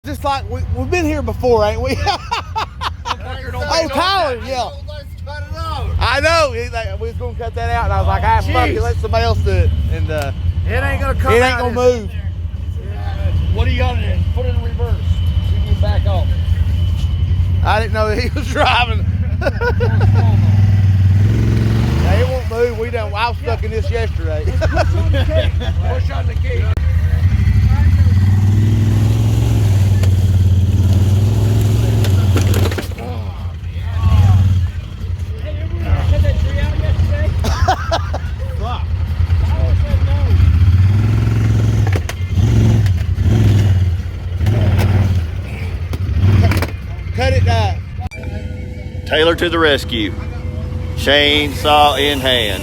Just like we've been here before, ain't we? Oh, Tyler, yeah. I know. He's like, we was gonna cut that out, and I was like, "Ah, fuck it, let somebody else do it." And it ain't gonna come. It ain't gonna move. What do you got in? Put it in reverse. So you can back off. I didn't know that he was driving. Yeah, it won't move. I was stuck in this yesterday. Push on the key. Cut it down. Taylor to the rescue. Chainsaw in hand.